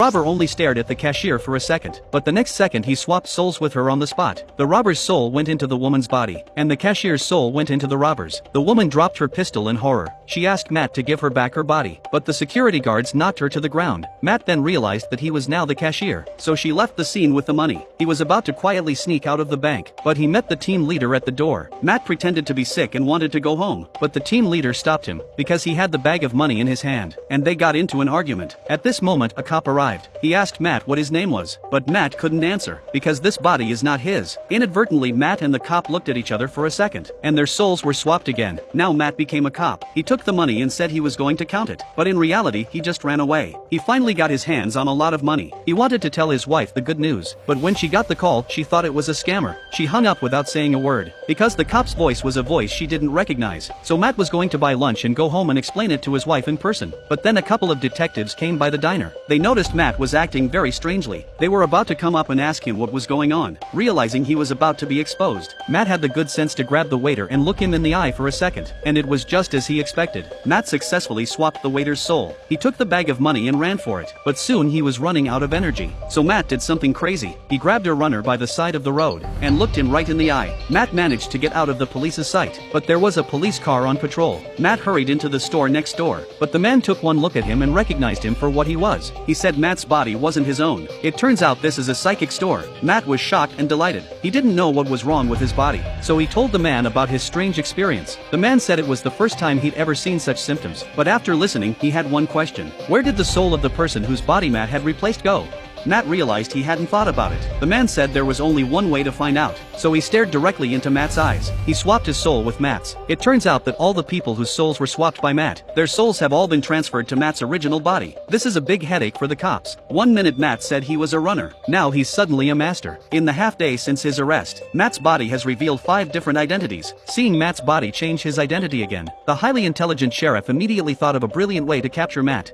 Robber only stared at the cashier for a second, but the next second he swapped souls with her on the spot. The robber's soul went into the woman's body, and the cashier's soul went into the robber's. The woman dropped her pistol in horror. She asked Matt to give her back her body, but the security guards knocked her to the ground. Matt then realized that he was now the cashier, so she left the scene with the money. He was about to quietly sneak out of the bank, but he met the team leader at the door. Matt pretended to be sick and wanted to go home, but the team leader stopped him, because he had the bag of money in his hand, and they got into an argument. At this moment a cop arrived. He asked Matt what his name was, but Matt couldn't answer, because this body is not his. Inadvertently Matt and the cop looked at each other for a second, and their souls were swapped again. Now Matt became a cop. He took the money and said he was going to count it, but in reality he just ran away. He finally got his hands on a lot of money. He wanted to tell his wife the good news, but when she got the call she thought it was a scammer. She hung up without saying a word, because the cop's voice was a voice she didn't recognize. So Matt was going to buy lunch and go home and explain it to his wife in person, but then a couple of detectives came by the diner. They noticed Matt was acting very strangely. They were about to come up and ask him what was going on. Realizing he was about to be exposed, Matt had the good sense to grab the waiter and look him in the eye for a second, and it was just as he expected. Matt successfully swapped the waiter's soul. He took the bag of money and ran for it, but soon he was running out of energy. So Matt did something crazy. He grabbed a runner by the side of the road and looked him right in the eye. Matt managed to get out of the police's sight, but there was a police car on patrol. Matt hurried into the store next door, but the man took one look at him and recognized him for what he was. He said Matt's body wasn't his own. It turns out this is a psychic store. Matt was shocked and delighted. He didn't know what was wrong with his body, so he told the man about his strange experience. The man said it was the first time he'd ever seen such symptoms, but after listening he had one question. Where did the soul of the person whose body Matt had replaced go? Matt realized he hadn't thought about it. The man said there was only one way to find out, so he stared directly into Matt's eyes. He swapped his soul with Matt's. It turns out that all the people whose souls were swapped by Matt, their souls have all been transferred to Matt's original body. This is a big headache for the cops. One minute Matt said he was a runner. Now he's suddenly a master. In the half day since his arrest, Matt's body has revealed 5 different identities. Seeing Matt's body change his identity again, the highly intelligent sheriff immediately thought of a brilliant way to capture Matt.